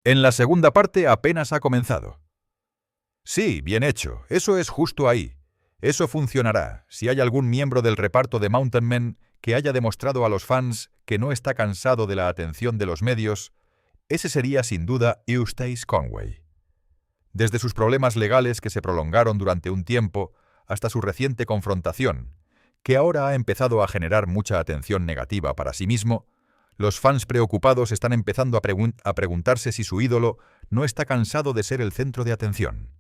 En la segunda parte apenas ha comenzado. Sí, bien hecho. Eso es justo ahí. Eso funcionará si hay algún miembro del reparto de Mountain Men que haya demostrado a los fans que no está cansado de la atención de los medios. Ese sería sin duda Eustace Conway. Desde sus problemas legales que se prolongaron durante un tiempo hasta su reciente confrontación, que ahora ha empezado a generar mucha atención negativa para sí mismo, los fans preocupados están empezando a preguntarse si su ídolo no está cansado de ser el centro de atención.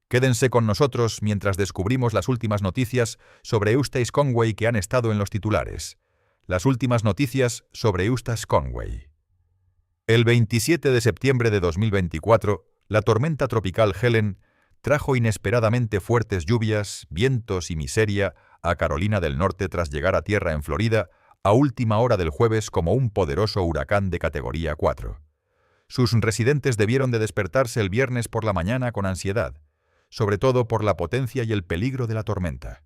Quédense con nosotros mientras descubrimos las últimas noticias sobre Eustace Conway que han estado en los titulares. Las últimas noticias sobre Eustace Conway. El 27 de septiembre de 2024, la tormenta tropical Helen trajo inesperadamente fuertes lluvias, vientos y miseria a Carolina del Norte tras llegar a tierra en Florida a última hora del jueves como un poderoso huracán de categoría 4. Sus residentes debieron de despertarse el viernes por la mañana con ansiedad, sobre todo por la potencia y el peligro de la tormenta.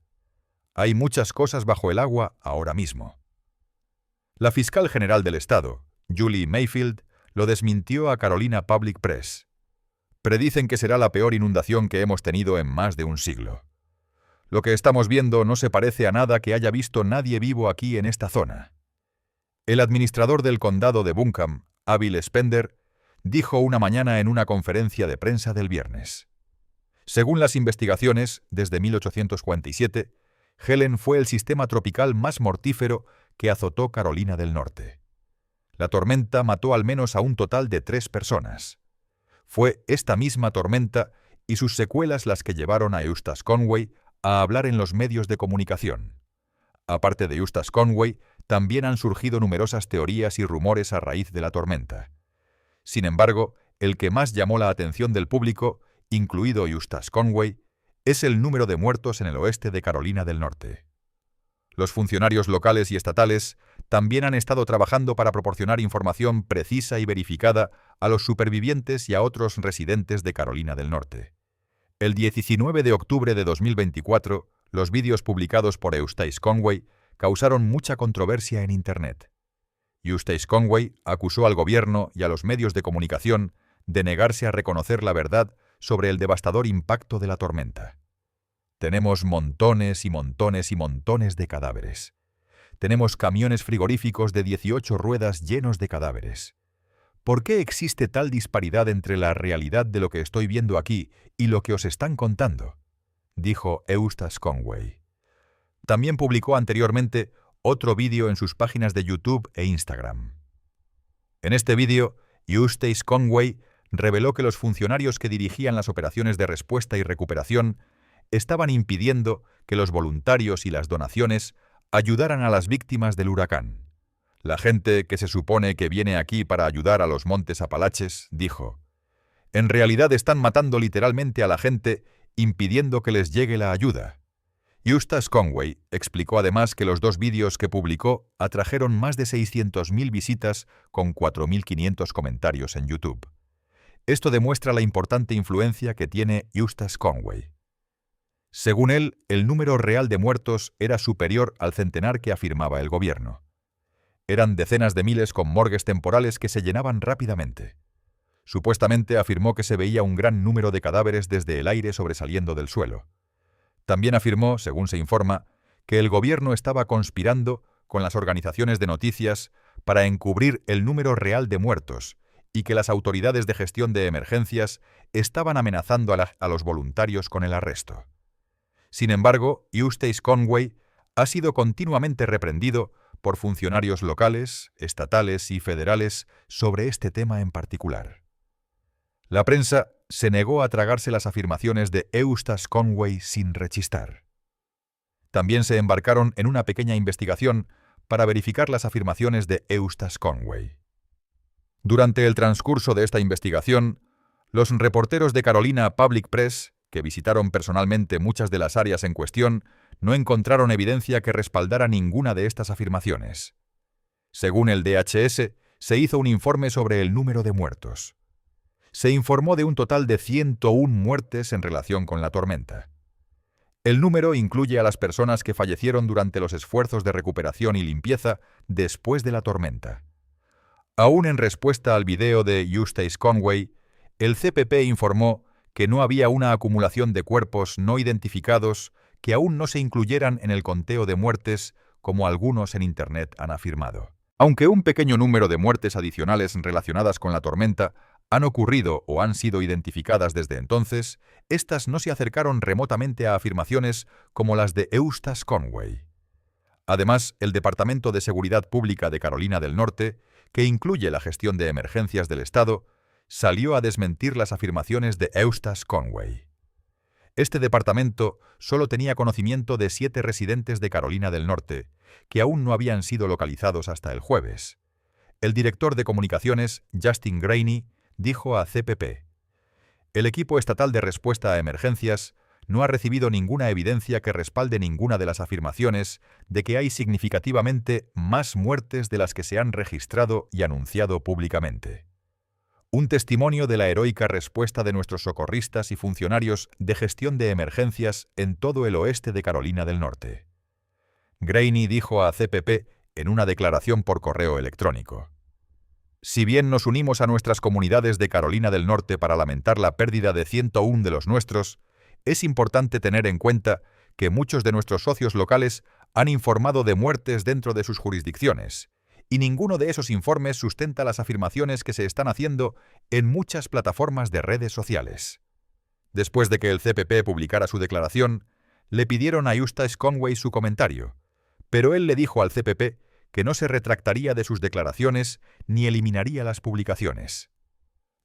Hay muchas cosas bajo el agua ahora mismo. La fiscal general del estado, Julie Mayfield, lo desmintió a Carolina Public Press. Predicen que será la peor inundación que hemos tenido en más de un siglo. Lo que estamos viendo no se parece a nada que haya visto nadie vivo aquí en esta zona. El administrador del condado de Buncombe, Abil Spender, dijo una mañana en una conferencia de prensa del viernes. Según las investigaciones, desde 1847, Helen fue el sistema tropical más mortífero que azotó Carolina del Norte. La tormenta mató al menos a un total de 3 personas. Fue esta misma tormenta y sus secuelas las que llevaron a Eustace Conway a hablar en los medios de comunicación. Aparte de Eustace Conway, también han surgido numerosas teorías y rumores a raíz de la tormenta. Sin embargo, el que más llamó la atención del público, incluido Eustace Conway, es el número de muertos en el oeste de Carolina del Norte. Los funcionarios locales y estatales también han estado trabajando para proporcionar información precisa y verificada a los supervivientes y a otros residentes de Carolina del Norte. El 19 de octubre de 2024, los vídeos publicados por Eustace Conway causaron mucha controversia en Internet. Eustace Conway acusó al gobierno y a los medios de comunicación de negarse a reconocer la verdad sobre el devastador impacto de la tormenta. Tenemos montones y montones y montones de cadáveres. Tenemos camiones frigoríficos de 18 ruedas llenos de cadáveres. ¿Por qué existe tal disparidad entre la realidad de lo que estoy viendo aquí y lo que os están contando?, dijo Eustace Conway. También publicó anteriormente otro vídeo en sus páginas de YouTube e Instagram. En este vídeo, Eustace Conway reveló que los funcionarios que dirigían las operaciones de respuesta y recuperación estaban impidiendo que los voluntarios y las donaciones ayudaran a las víctimas del huracán. La gente que se supone que viene aquí para ayudar a los Montes Apalaches, dijo, en realidad están matando literalmente a la gente, impidiendo que les llegue la ayuda. Eustace Conway explicó además que los 2 vídeos que publicó atrajeron más de 600.000 visitas con 4.500 comentarios en YouTube. Esto demuestra la importante influencia que tiene Eustace Conway. Según él, el número real de muertos era superior al centenar que afirmaba el gobierno. Eran decenas de miles con morgues temporales que se llenaban rápidamente. Supuestamente afirmó que se veía un gran número de cadáveres desde el aire sobresaliendo del suelo. También afirmó, según se informa, que el gobierno estaba conspirando con las organizaciones de noticias para encubrir el número real de muertos y que las autoridades de gestión de emergencias estaban amenazando a los voluntarios con el arresto. Sin embargo, Eustace Conway ha sido continuamente reprendido por funcionarios locales, estatales y federales sobre este tema en particular. La prensa se negó a tragarse las afirmaciones de Eustace Conway sin rechistar. También se embarcaron en una pequeña investigación para verificar las afirmaciones de Eustace Conway. Durante el transcurso de esta investigación, los reporteros de Carolina Public Press, que visitaron personalmente muchas de las áreas en cuestión, no encontraron evidencia que respaldara ninguna de estas afirmaciones. Según el DHS, se hizo un informe sobre el número de muertos. Se informó de un total de 101 muertes en relación con la tormenta. El número incluye a las personas que fallecieron durante los esfuerzos de recuperación y limpieza después de la tormenta. Aún en respuesta al video de Eustace Conway, el CPP informó que no había una acumulación de cuerpos no identificados que aún no se incluyeran en el conteo de muertes, como algunos en Internet han afirmado. Aunque un pequeño número de muertes adicionales relacionadas con la tormenta han ocurrido o han sido identificadas desde entonces, estas no se acercaron remotamente a afirmaciones como las de Eustace Conway. Además, el Departamento de Seguridad Pública de Carolina del Norte, que incluye la gestión de emergencias del Estado, salió a desmentir las afirmaciones de Eustace Conway. Este departamento solo tenía conocimiento de 7 residentes de Carolina del Norte, que aún no habían sido localizados hasta el jueves. El director de comunicaciones, Justin Graney, dijo a CPP: «El equipo estatal de respuesta a emergencias no ha recibido ninguna evidencia que respalde ninguna de las afirmaciones de que hay significativamente más muertes de las que se han registrado y anunciado públicamente. Un testimonio de la heroica respuesta de nuestros socorristas y funcionarios de gestión de emergencias en todo el oeste de Carolina del Norte». Graney dijo a CPP en una declaración por correo electrónico: «Si bien nos unimos a nuestras comunidades de Carolina del Norte para lamentar la pérdida de 101 de los nuestros, es importante tener en cuenta que muchos de nuestros socios locales han informado de muertes dentro de sus jurisdicciones, y ninguno de esos informes sustenta las afirmaciones que se están haciendo en muchas plataformas de redes sociales». Después de que el CPP publicara su declaración, le pidieron a Eustace Conway su comentario, pero él le dijo al CPP que no se retractaría de sus declaraciones ni eliminaría las publicaciones.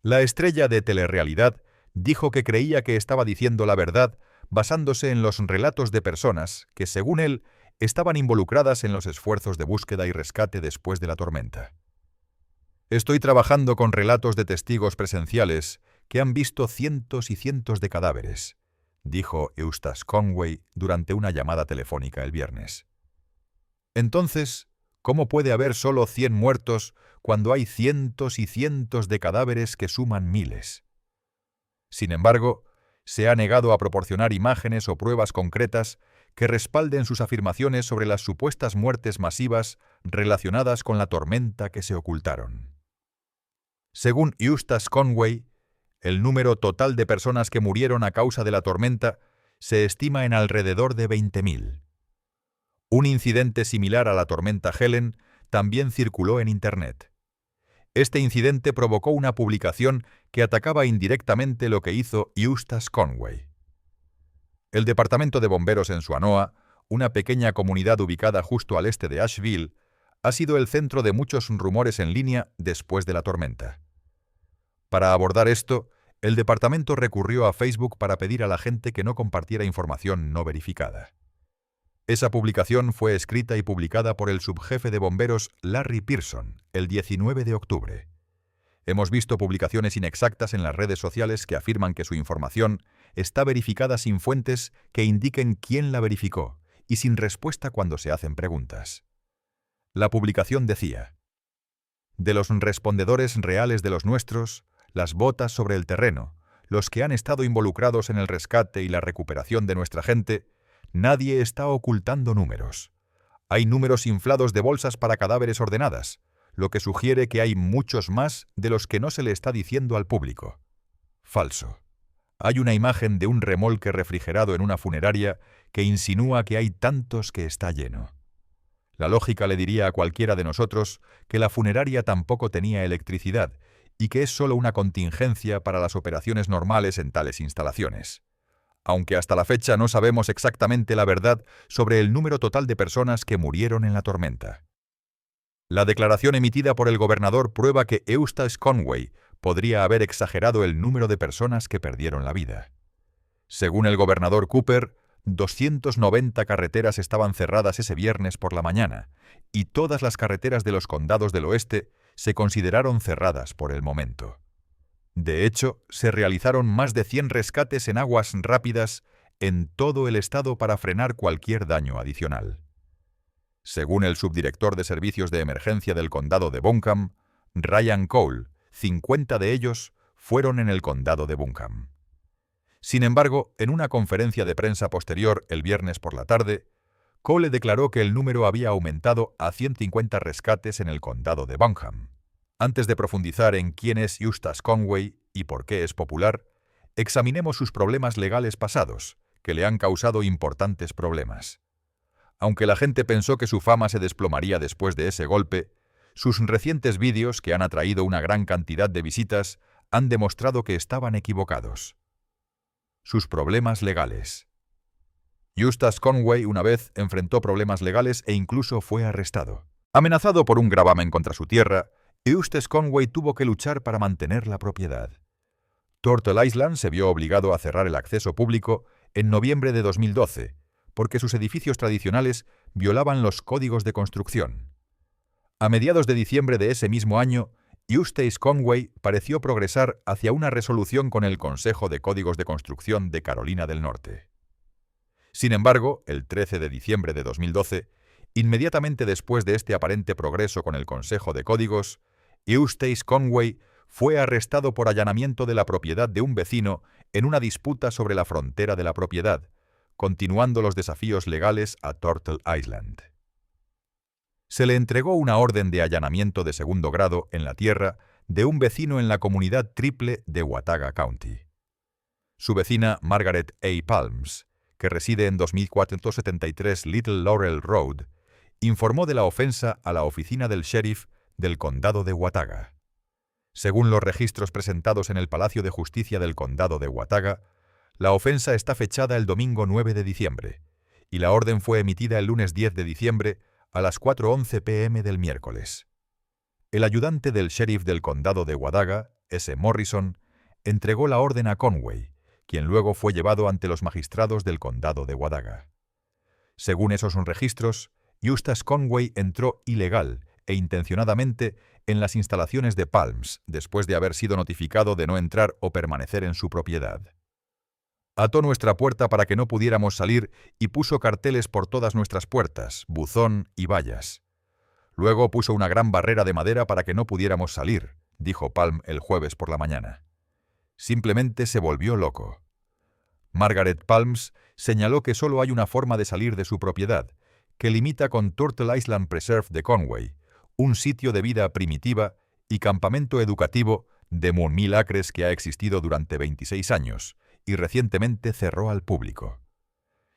La estrella de telerrealidad dijo que creía que estaba diciendo la verdad basándose en los relatos de personas que, según él, estaban involucradas en los esfuerzos de búsqueda y rescate después de la tormenta. «Estoy trabajando con relatos de testigos presenciales que han visto cientos y cientos de cadáveres», dijo Eustace Conway durante una llamada telefónica el viernes. Entonces, ¿cómo puede haber solo 100 muertos cuando hay cientos y cientos de cadáveres que suman miles? Sin embargo, se ha negado a proporcionar imágenes o pruebas concretas que respalden sus afirmaciones sobre las supuestas muertes masivas relacionadas con la tormenta que se ocultaron. Según Eustace Conway, el número total de personas que murieron a causa de la tormenta se estima en alrededor de 20.000. Un incidente similar a la tormenta Helen también circuló en Internet. Este incidente provocó una publicación que atacaba indirectamente lo que hizo Eustace Conway. El Departamento de Bomberos en Suanoa, una pequeña comunidad ubicada justo al este de Asheville, ha sido el centro de muchos rumores en línea después de la tormenta. Para abordar esto, el departamento recurrió a Facebook para pedir a la gente que no compartiera información no verificada. Esa publicación fue escrita y publicada por el subjefe de bomberos Larry Pearson el 19 de octubre. Hemos visto publicaciones inexactas en las redes sociales que afirman que su información está verificada sin fuentes que indiquen quién la verificó y sin respuesta cuando se hacen preguntas. La publicación decía: «De los respondedores reales de los nuestros, las botas sobre el terreno, los que han estado involucrados en el rescate y la recuperación de nuestra gente, nadie está ocultando números. Hay números inflados de bolsas para cadáveres ordenadas, lo que sugiere que hay muchos más de los que no se le está diciendo al público». Falso. Hay una imagen de un remolque refrigerado en una funeraria que insinúa que hay tantos que está lleno. La lógica le diría a cualquiera de nosotros que la funeraria tampoco tenía electricidad y que es solo una contingencia para las operaciones normales en tales instalaciones. Aunque hasta la fecha no sabemos exactamente la verdad sobre el número total de personas que murieron en la tormenta. La declaración emitida por el gobernador prueba que Eustace Conway podría haber exagerado el número de personas que perdieron la vida. Según el gobernador Cooper, 290 carreteras estaban cerradas ese viernes por la mañana, y todas las carreteras de los condados del oeste se consideraron cerradas por el momento. De hecho, se realizaron más de 100 rescates en aguas rápidas en todo el estado para frenar cualquier daño adicional. Según el subdirector de servicios de emergencia del condado de Buncombe, Ryan Cole, 50 de ellos fueron en el condado de Buncombe. Sin embargo, en una conferencia de prensa posterior el viernes por la tarde, Cole declaró que el número había aumentado a 150 rescates en el condado de Buncombe. Antes de profundizar en quién es Eustace Conway y por qué es popular, examinemos sus problemas legales pasados, que le han causado importantes problemas. Aunque la gente pensó que su fama se desplomaría después de ese golpe, sus recientes vídeos, que han atraído una gran cantidad de visitas, han demostrado que estaban equivocados. Sus problemas legales. Eustace Conway una vez enfrentó problemas legales e incluso fue arrestado. Amenazado por un gravamen contra su tierra, Eustace Conway tuvo que luchar para mantener la propiedad. Turtle Island se vio obligado a cerrar el acceso público en noviembre de 2012, porque sus edificios tradicionales violaban los códigos de construcción. A mediados de diciembre de ese mismo año, Eustace Conway pareció progresar hacia una resolución con el Consejo de Códigos de Construcción de Carolina del Norte. Sin embargo, el 13 de diciembre de 2012, inmediatamente después de este aparente progreso con el Consejo de Códigos, Eustace Conway fue arrestado por allanamiento de la propiedad de un vecino en una disputa sobre la frontera de la propiedad, continuando los desafíos legales a Turtle Island. Se le entregó una orden de allanamiento de segundo grado en la tierra de un vecino en la comunidad triple de Watauga County. Su vecina Margaret A. Palms, que reside en 2473 Little Laurel Road, informó de la ofensa a la oficina del sheriff del condado de Watauga. Según los registros presentados en el Palacio de Justicia del condado de Watauga, la ofensa está fechada el domingo 9 de diciembre, y la orden fue emitida el lunes 10 de diciembre a las 4:11 p.m. del miércoles. El ayudante del sheriff del condado de Watauga, S. Morrison, entregó la orden a Conway, quien luego fue llevado ante los magistrados del condado de Watauga. Según esos registros, Eustace Conway entró ilegal e intencionadamente en las instalaciones de Palms después de haber sido notificado de no entrar o permanecer en su propiedad. Ató nuestra puerta para que no pudiéramos salir y puso carteles por todas nuestras puertas, buzón y vallas. Luego puso una gran barrera de madera para que no pudiéramos salir, dijo Palm el jueves por la mañana. Simplemente se volvió loco. Margaret Palms señaló que solo hay una forma de salir de su propiedad, que limita con Turtle Island Preserve de Conway, un sitio de vida primitiva y campamento educativo de 1.000 acres que ha existido durante 26 años y recientemente cerró al público.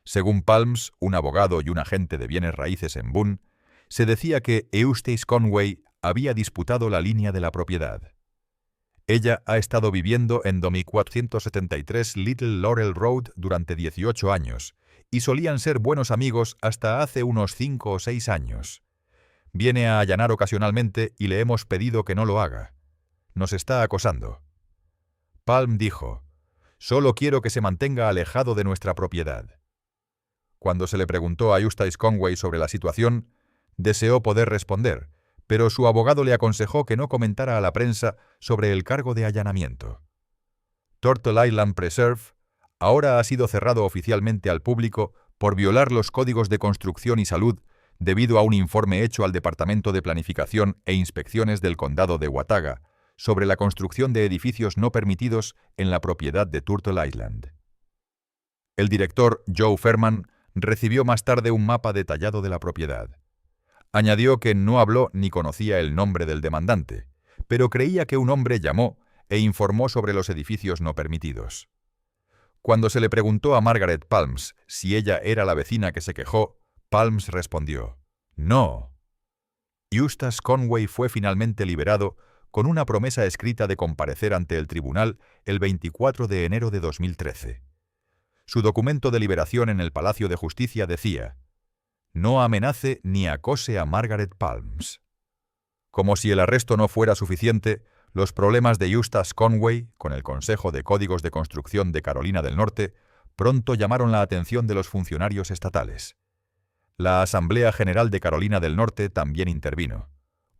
Según Palms, un abogado y un agente de bienes raíces en Boone, se decía que Eustace Conway había disputado la línea de la propiedad. Ella ha estado viviendo en 2473 Little Laurel Road durante 18 años y solían ser buenos amigos hasta hace unos 5 o 6 años. Viene a allanar ocasionalmente y le hemos pedido que no lo haga. Nos está acosando. Palm dijo: «Solo quiero que se mantenga alejado de nuestra propiedad». Cuando se le preguntó a Eustace Conway sobre la situación, deseó poder responder, pero su abogado le aconsejó que no comentara a la prensa sobre el cargo de allanamiento. Turtle Island Preserve ahora ha sido cerrado oficialmente al público por violar los códigos de construcción y salud debido a un informe hecho al Departamento de Planificación e Inspecciones del Condado de Watauga sobre la construcción de edificios no permitidos en la propiedad de Turtle Island. El director Joe Ferman recibió más tarde un mapa detallado de la propiedad. Añadió que no habló ni conocía el nombre del demandante, pero creía que un hombre llamó e informó sobre los edificios no permitidos. Cuando se le preguntó a Margaret Palms si ella era la vecina que se quejó, Palms respondió: «No». Eustace Conway fue finalmente liberado con una promesa escrita de comparecer ante el tribunal el 24 de enero de 2013. Su documento de liberación en el Palacio de Justicia decía: «No amenace ni acose a Margaret Palms». Como si el arresto no fuera suficiente, los problemas de Eustace Conway con el Consejo de Códigos de Construcción de Carolina del Norte pronto llamaron la atención de los funcionarios estatales. La Asamblea General de Carolina del Norte también intervino,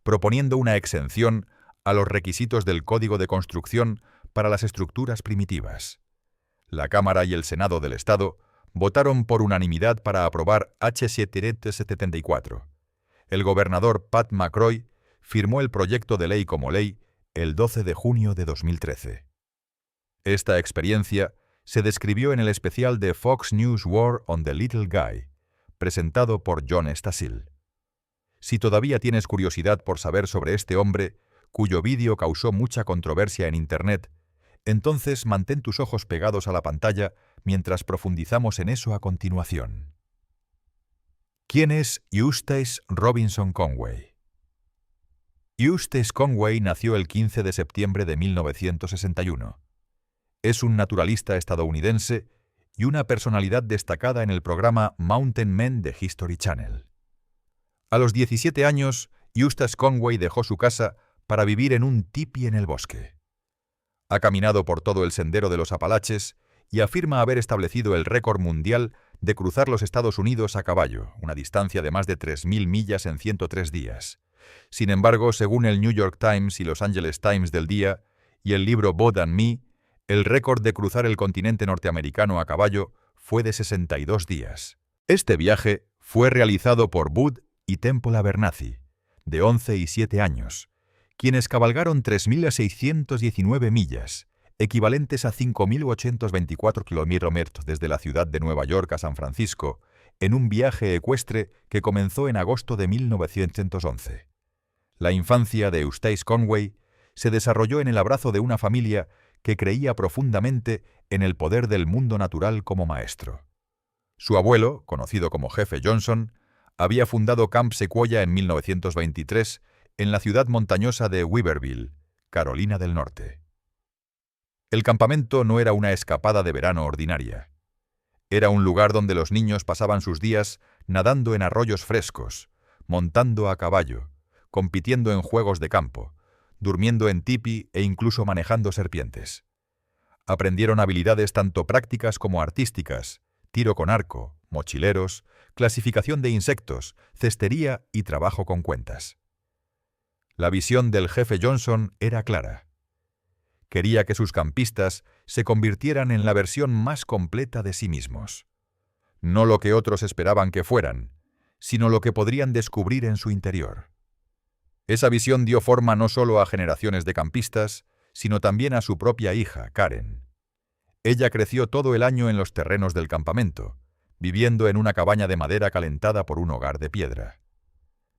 proponiendo una exención a los requisitos del Código de Construcción para las estructuras primitivas. La Cámara y el Senado del Estado votaron por unanimidad para aprobar H-774. El gobernador Pat McCrory firmó el proyecto de ley como ley el 12 de junio de 2013. Esta experiencia se describió en el especial de Fox News War on the Little Guy, presentado por John Stasil. Si todavía tienes curiosidad por saber sobre este hombre, cuyo vídeo causó mucha controversia en Internet, entonces mantén tus ojos pegados a la pantalla mientras profundizamos en eso a continuación. ¿Quién es Eustace Robinson Conway? Eustace Conway nació el 15 de septiembre de 1961. Es un naturalista estadounidense y una personalidad destacada en el programa Mountain Men de History Channel. A los 17 años, Eustace Conway dejó su casa para vivir en un tipi en el bosque. Ha caminado por todo el sendero de los Apalaches y afirma haber establecido el récord mundial de cruzar los Estados Unidos a caballo, una distancia de más de 3.000 millas en 103 días. Sin embargo, según el New York Times y Los Angeles Times del día y el libro Bud and Me, el récord de cruzar el continente norteamericano a caballo fue de 62 días. Este viaje fue realizado por Bud y Temple Abernathy, de 11 y 7 años, quienes cabalgaron 3.619 millas, equivalentes a 5.824 kilómetros desde la ciudad de Nueva York a San Francisco, en un viaje ecuestre que comenzó en agosto de 1911. La infancia de Eustace Conway se desarrolló en el abrazo de una familia que creía profundamente en el poder del mundo natural como maestro. Su abuelo, conocido como Jefe Johnson, había fundado Camp Sequoia en 1923 en la ciudad montañosa de Weaverville, Carolina del Norte. El campamento no era una escapada de verano ordinaria. Era un lugar donde los niños pasaban sus días nadando en arroyos frescos, montando a caballo, compitiendo en juegos de campo, durmiendo en tipi e incluso manejando serpientes. Aprendieron habilidades tanto prácticas como artísticas, tiro con arco, mochileros, clasificación de insectos, cestería y trabajo con cuentas. La visión del Jefe Johnson era clara. Quería que sus campistas se convirtieran en la versión más completa de sí mismos. No lo que otros esperaban que fueran, sino lo que podrían descubrir en su interior. Esa visión dio forma no solo a generaciones de campistas, sino también a su propia hija, Karen. Ella creció todo el año en los terrenos del campamento, viviendo en una cabaña de madera calentada por un hogar de piedra.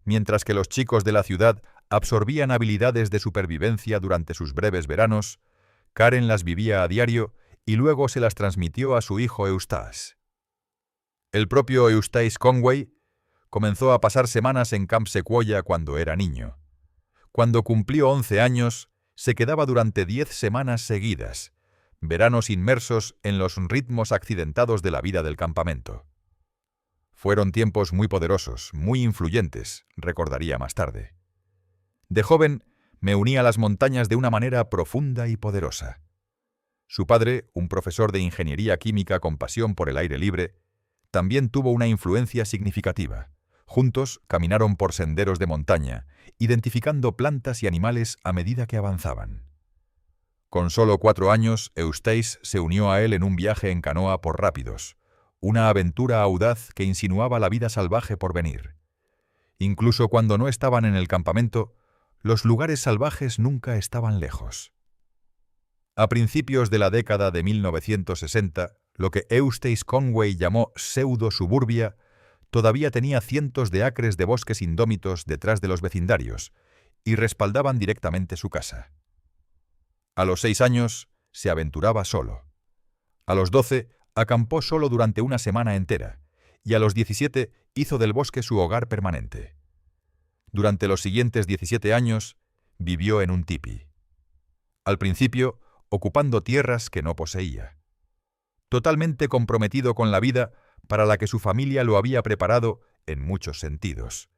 Mientras que los chicos de la ciudad absorbían habilidades de supervivencia durante sus breves veranos, Karen las vivía a diario y luego se las transmitió a su hijo Eustace. El propio Eustace Conway comenzó a pasar semanas en Camp Sequoia cuando era niño. Cuando cumplió 11 años, se quedaba durante 10 semanas seguidas, veranos inmersos en los ritmos accidentados de la vida del campamento. Fueron tiempos muy poderosos, muy influyentes, recordaría más tarde. De joven, me uní a las montañas de una manera profunda y poderosa. Su padre, un profesor de ingeniería química con pasión por el aire libre, también tuvo una influencia significativa. Juntos caminaron por senderos de montaña, identificando plantas y animales a medida que avanzaban. Con solo 4 años, Eustace se unió a él en un viaje en canoa por rápidos, una aventura audaz que insinuaba la vida salvaje por venir. Incluso cuando no estaban en el campamento, los lugares salvajes nunca estaban lejos. A principios de la década de 1960, lo que Eustace Conway llamó pseudo-suburbia todavía tenía cientos de acres de bosques indómitos detrás de los vecindarios y respaldaban directamente su casa. A los 6 años se aventuraba solo. A los 12 acampó solo durante una semana entera y a los 17 hizo del bosque su hogar permanente. Durante los siguientes 17 años vivió en un tipi. Al principio, ocupando tierras que no poseía. Totalmente comprometido con la vida para la que su familia lo había preparado en muchos sentidos.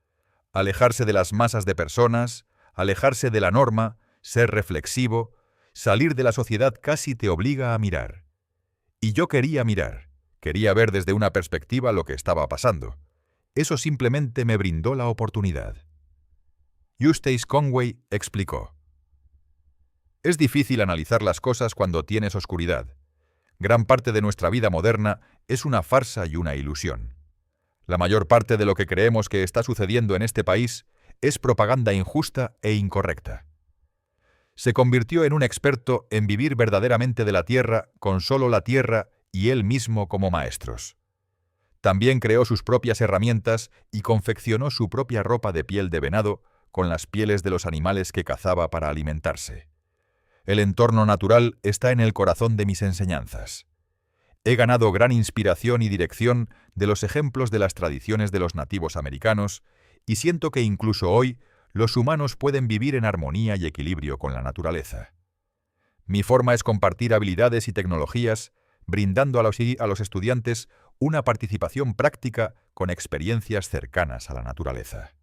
Alejarse de las masas de personas, alejarse de la norma, ser reflexivo, salir de la sociedad casi te obliga a mirar. Y yo quería mirar, quería ver desde una perspectiva lo que estaba pasando. Eso simplemente me brindó la oportunidad. Eustace Conway explicó: es difícil analizar las cosas cuando tienes oscuridad. Gran parte de nuestra vida moderna es una farsa y una ilusión. La mayor parte de lo que creemos que está sucediendo en este país es propaganda injusta e incorrecta. Se convirtió en un experto en vivir verdaderamente de la tierra con solo la tierra y él mismo como maestros. También creó sus propias herramientas y confeccionó su propia ropa de piel de venado con las pieles de los animales que cazaba para alimentarse. El entorno natural está en el corazón de mis enseñanzas. He ganado gran inspiración y dirección de los ejemplos de las tradiciones de los nativos americanos y siento que incluso hoy los humanos pueden vivir en armonía y equilibrio con la naturaleza. Mi forma es compartir habilidades y tecnologías, brindando a los estudiantes una participación práctica con experiencias cercanas a la naturaleza.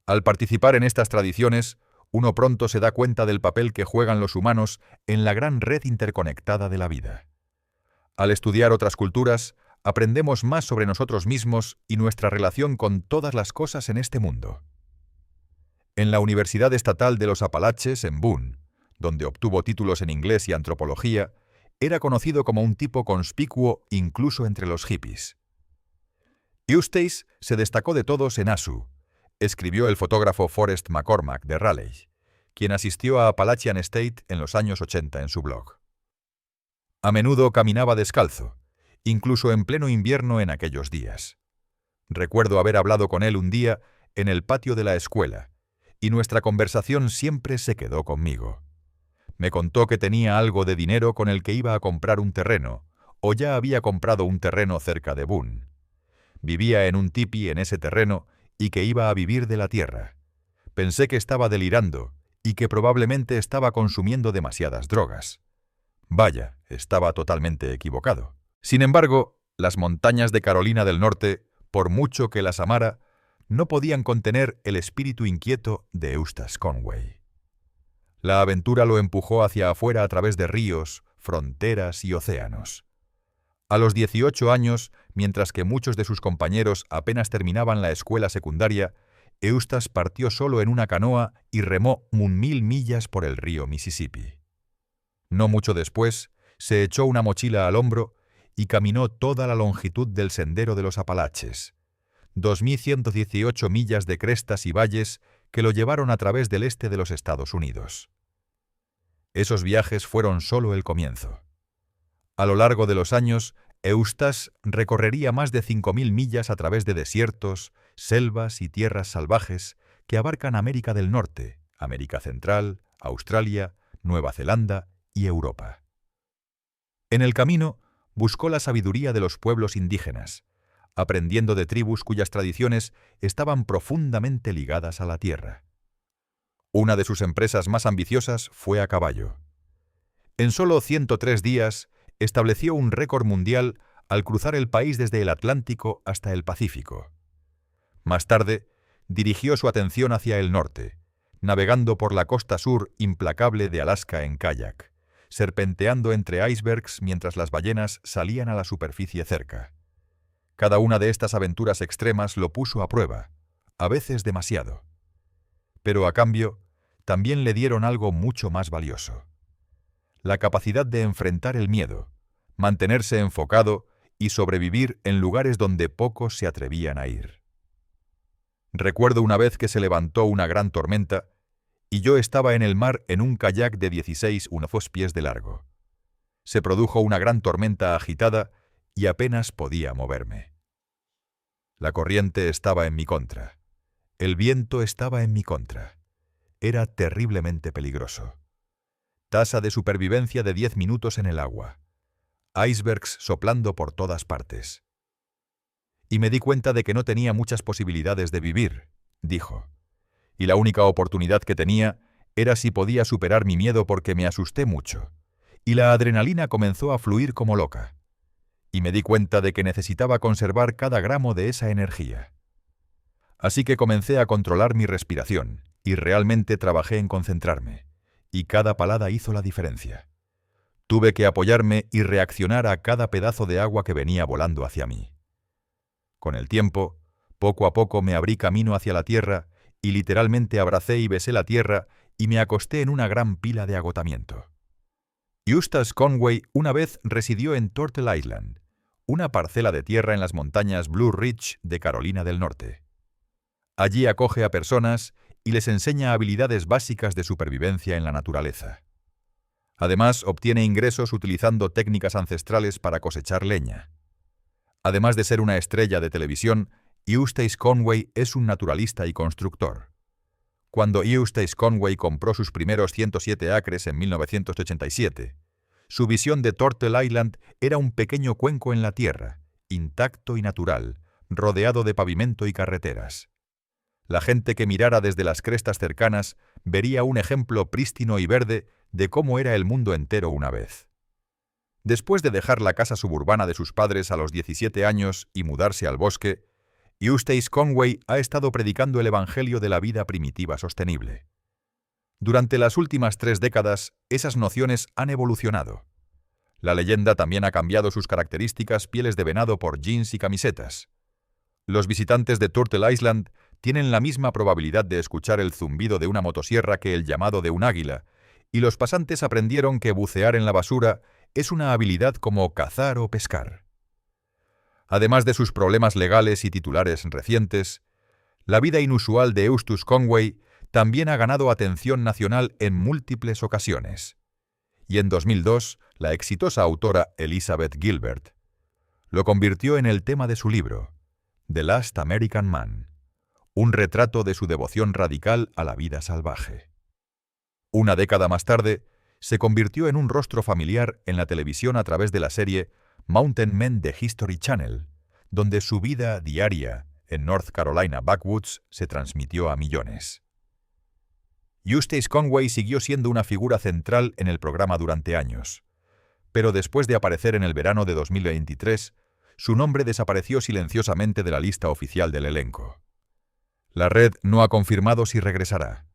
Al participar en estas tradiciones, uno pronto se da cuenta del papel que juegan los humanos en la gran red interconectada de la vida. Al estudiar otras culturas, aprendemos más sobre nosotros mismos y nuestra relación con todas las cosas en este mundo. En la Universidad Estatal de los Apalaches, en Boone, donde obtuvo títulos en inglés y antropología, era conocido como un tipo conspicuo incluso entre los hippies. Eustace se destacó de todos en ASU, escribió el fotógrafo Forrest McCormack de Raleigh, quien asistió a Appalachian State en los años 80 en su blog. A menudo caminaba descalzo, incluso en pleno invierno en aquellos días. Recuerdo haber hablado con él un día en el patio de la escuela, y nuestra conversación siempre se quedó conmigo. Me contó que tenía algo de dinero con el que iba a comprar un terreno, o ya había comprado un terreno cerca de Boone. Vivía en un tipi en ese terreno y que iba a vivir de la tierra. Pensé que estaba delirando y que probablemente estaba consumiendo demasiadas drogas. Vaya, estaba totalmente equivocado. Sin embargo, las montañas de Carolina del Norte, por mucho que las amara, no podían contener el espíritu inquieto de Eustace Conway. La aventura lo empujó hacia afuera a través de ríos, fronteras y océanos. A los 18 años, mientras que muchos de sus compañeros apenas terminaban la escuela secundaria, Eustace partió solo en una canoa y remó 1000 millas por el río Mississippi. No mucho después, se echó una mochila al hombro y caminó toda la longitud del Sendero de los Apalaches, 2118 millas de crestas y valles que lo llevaron a través del este de los Estados Unidos. Esos viajes fueron solo el comienzo. A lo largo de los años, Eustace recorrería más de 5000 millas a través de desiertos, selvas y tierras salvajes que abarcan América del Norte, América Central, Australia, Nueva Zelanda y Europa. En el camino, buscó la sabiduría de los pueblos indígenas, aprendiendo de tribus cuyas tradiciones estaban profundamente ligadas a la tierra. Una de sus empresas más ambiciosas fue a caballo. En solo 103 días, estableció un récord mundial al cruzar el país desde el Atlántico hasta el Pacífico. Más tarde, dirigió su atención hacia el norte, navegando por la costa sur implacable de Alaska en kayak, serpenteando entre icebergs mientras las ballenas salían a la superficie cerca. Cada una de estas aventuras extremas lo puso a prueba, a veces demasiado. Pero a cambio, también le dieron algo mucho más valioso: la capacidad de enfrentar el miedo, mantenerse enfocado y sobrevivir en lugares donde pocos se atrevían a ir. Recuerdo una vez que se levantó una gran tormenta y yo estaba en el mar en un kayak de 16 pies de largo. Se produjo una gran tormenta agitada y apenas podía moverme. La corriente estaba en mi contra. El viento estaba en mi contra. Era terriblemente peligroso. Tasa de supervivencia de 10 minutos en el agua. Icebergs soplando por todas partes. Y me di cuenta de que no tenía muchas posibilidades de vivir, dijo. Y la única oportunidad que tenía era si podía superar mi miedo porque me asusté mucho. Y la adrenalina comenzó a fluir como loca. Y me di cuenta de que necesitaba conservar cada gramo de esa energía. Así que comencé a controlar mi respiración y realmente trabajé en concentrarme. Y cada palada hizo la diferencia. Tuve que apoyarme y reaccionar a cada pedazo de agua que venía volando hacia mí. Con el tiempo, poco a poco me abrí camino hacia la tierra y literalmente abracé y besé la tierra y me acosté en una gran pila de agotamiento. Eustace Conway una vez residió en Turtle Island, una parcela de tierra en las montañas Blue Ridge de Carolina del Norte. Allí acoge a personas y les enseña habilidades básicas de supervivencia en la naturaleza. Además, obtiene ingresos utilizando técnicas ancestrales para cosechar leña. Además de ser una estrella de televisión, Eustace Conway es un naturalista y constructor. Cuando Eustace Conway compró sus primeros 107 acres en 1987, su visión de Turtle Island era un pequeño cuenco en la tierra, intacto y natural, rodeado de pavimento y carreteras. La gente que mirara desde las crestas cercanas vería un ejemplo prístino y verde de cómo era el mundo entero una vez. Después de dejar la casa suburbana de sus padres a los 17 años y mudarse al bosque, Eustace Conway ha estado predicando el evangelio de la vida primitiva sostenible. Durante las últimas 3 décadas, esas nociones han evolucionado. La leyenda también ha cambiado sus características pieles de venado por jeans y camisetas. Los visitantes de Turtle Island tienen la misma probabilidad de escuchar el zumbido de una motosierra que el llamado de un águila, y los pasantes aprendieron que bucear en la basura es una habilidad como cazar o pescar. Además de sus problemas legales y titulares recientes, la vida inusual de Eustace Conway también ha ganado atención nacional en múltiples ocasiones. Y en 2002, la exitosa autora Elizabeth Gilbert lo convirtió en el tema de su libro, The Last American Man, un retrato de su devoción radical a la vida salvaje. Una década más tarde, se convirtió en un rostro familiar en la televisión a través de la serie Mountain Men de History Channel, donde su vida diaria en North Carolina Backwoods se transmitió a millones. Eustace Conway siguió siendo una figura central en el programa durante años, pero después de aparecer en el verano de 2023, su nombre desapareció silenciosamente de la lista oficial del elenco. La red no ha confirmado si regresará.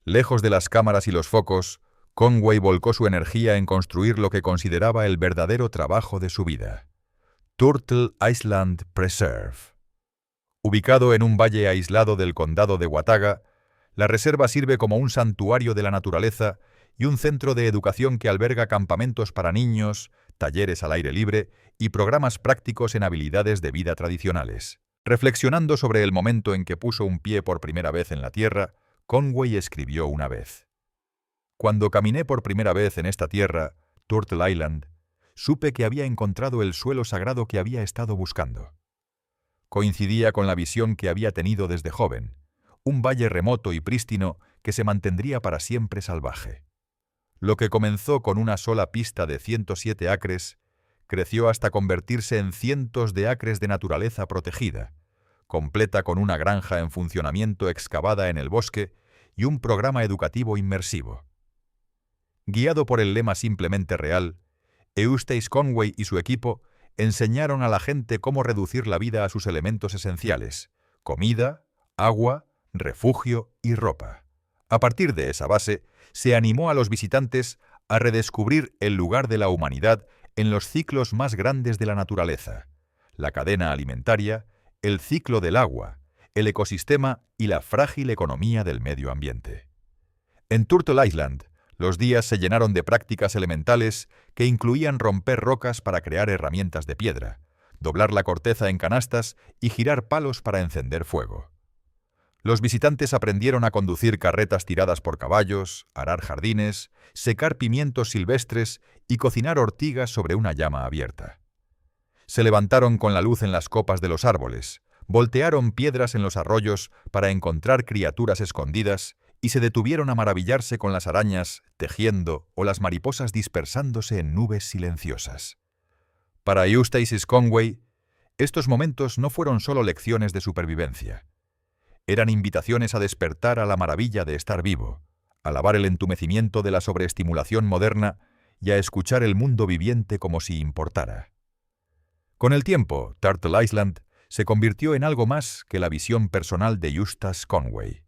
Lejos de las cámaras y los focos, Conway volcó su energía en construir lo que consideraba el verdadero trabajo de su vida: Turtle Island Preserve. Ubicado en un valle aislado del condado de Watauga, la reserva sirve como un santuario de la naturaleza y un centro de educación que alberga campamentos para niños, talleres al aire libre y programas prácticos en habilidades de vida tradicionales. Reflexionando sobre el momento en que puso un pie por primera vez en la tierra, Conway escribió una vez: «Cuando caminé por primera vez en esta tierra, Turtle Island, supe que había encontrado el suelo sagrado que había estado buscando. Coincidía con la visión que había tenido desde joven, un valle remoto y prístino que se mantendría para siempre salvaje. Lo que comenzó con una sola pista de 107 acres, creció hasta convertirse en cientos de acres de naturaleza protegida, completa con una granja en funcionamiento excavada en el bosque y un programa educativo inmersivo». Guiado por el lema simplemente real, Eustace Conway y su equipo enseñaron a la gente cómo reducir la vida a sus elementos esenciales: comida, agua, refugio y ropa. A partir de esa base, se animó a los visitantes a redescubrir el lugar de la humanidad en los ciclos más grandes de la naturaleza: la cadena alimentaria, el ciclo del agua, el ecosistema y la frágil economía del medio ambiente. En Turtle Island, los días se llenaron de prácticas elementales que incluían romper rocas para crear herramientas de piedra, doblar la corteza en canastas y girar palos para encender fuego. Los visitantes aprendieron a conducir carretas tiradas por caballos, arar jardines, secar pimientos silvestres y cocinar ortigas sobre una llama abierta. Se levantaron con la luz en las copas de los árboles, voltearon piedras en los arroyos para encontrar criaturas escondidas y se detuvieron a maravillarse con las arañas tejiendo o las mariposas dispersándose en nubes silenciosas. Para Eustace Conway, estos momentos no fueron solo lecciones de supervivencia. Eran invitaciones a despertar a la maravilla de estar vivo, a alabar el entumecimiento de la sobreestimulación moderna y a escuchar el mundo viviente como si importara. Con el tiempo, Turtle Island se convirtió en algo más que la visión personal de Eustace Conway.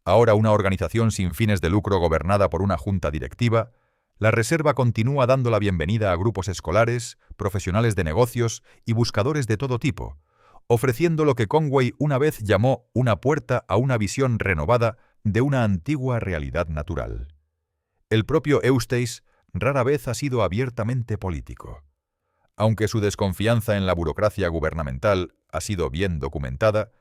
Ahora una organización sin fines de lucro gobernada por una junta directiva, la reserva continúa dando la bienvenida a grupos escolares, profesionales de negocios y buscadores de todo tipo, ofreciendo lo que Conway una vez llamó una puerta a una visión renovada de una antigua realidad natural. El propio Eustace rara vez ha sido abiertamente político. Aunque su desconfianza en la burocracia gubernamental ha sido bien documentada,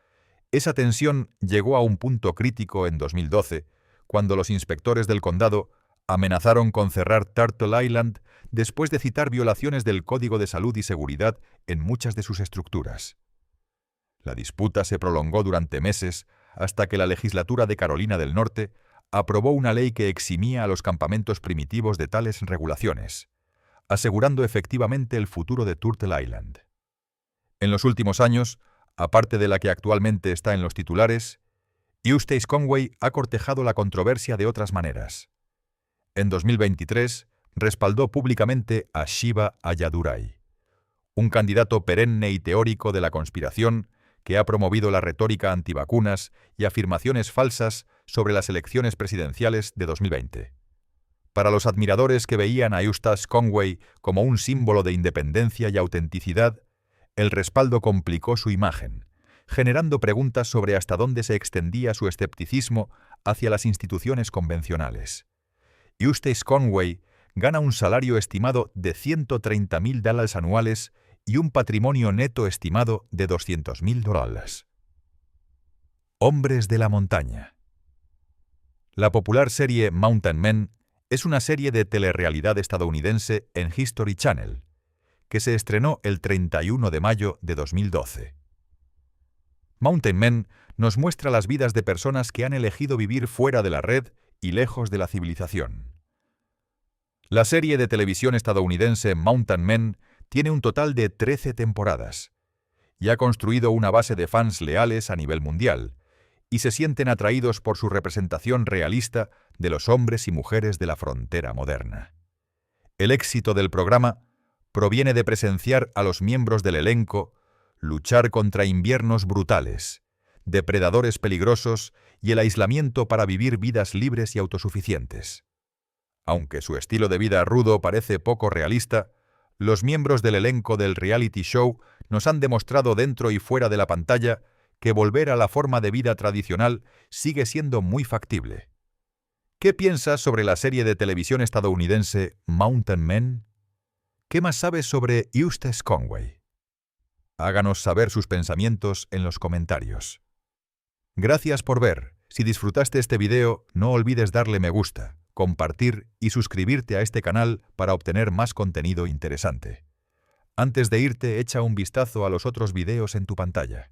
esa tensión llegó a un punto crítico en 2012, cuando los inspectores del condado amenazaron con cerrar Turtle Island después de citar violaciones del Código de Salud y Seguridad en muchas de sus estructuras. La disputa se prolongó durante meses hasta que la legislatura de Carolina del Norte aprobó una ley que eximía a los campamentos primitivos de tales regulaciones, asegurando efectivamente el futuro de Turtle Island. En los últimos años, aparte de la que actualmente está en los titulares, Eustace Conway ha cortejado la controversia de otras maneras. En 2023, respaldó públicamente a Shiva Ayyadurai, un candidato perenne y teórico de la conspiración que ha promovido la retórica antivacunas y afirmaciones falsas sobre las elecciones presidenciales de 2020. Para los admiradores que veían a Eustace Conway como un símbolo de independencia y autenticidad, el respaldo complicó su imagen, generando preguntas sobre hasta dónde se extendía su escepticismo hacia las instituciones convencionales. Eustace Conway gana un salario estimado de $130,000 anuales y un patrimonio neto estimado de $200,000. Hombres de la montaña. La popular serie Mountain Men es una serie de telerrealidad estadounidense en History Channel, que se estrenó el 31 de mayo de 2012. Mountain Men nos muestra las vidas de personas que han elegido vivir fuera de la red y lejos de la civilización. La serie de televisión estadounidense Mountain Men tiene un total de 13 temporadas y ha construido una base de fans leales a nivel mundial, y se sienten atraídos por su representación realista de los hombres y mujeres de la frontera moderna. El éxito del programa proviene de presenciar a los miembros del elenco luchar contra inviernos brutales, depredadores peligrosos y el aislamiento para vivir vidas libres y autosuficientes. Aunque su estilo de vida rudo parece poco realista, los miembros del elenco del reality show nos han demostrado dentro y fuera de la pantalla que volver a la forma de vida tradicional sigue siendo muy factible. ¿Qué piensas sobre la serie de televisión estadounidense Mountain Men? ¿Qué más sabes sobre Eustace Conway? Háganos saber sus pensamientos en los comentarios. Gracias por ver. Si disfrutaste este video, no olvides darle me gusta, compartir y suscribirte a este canal para obtener más contenido interesante. Antes de irte, echa un vistazo a los otros videos en tu pantalla.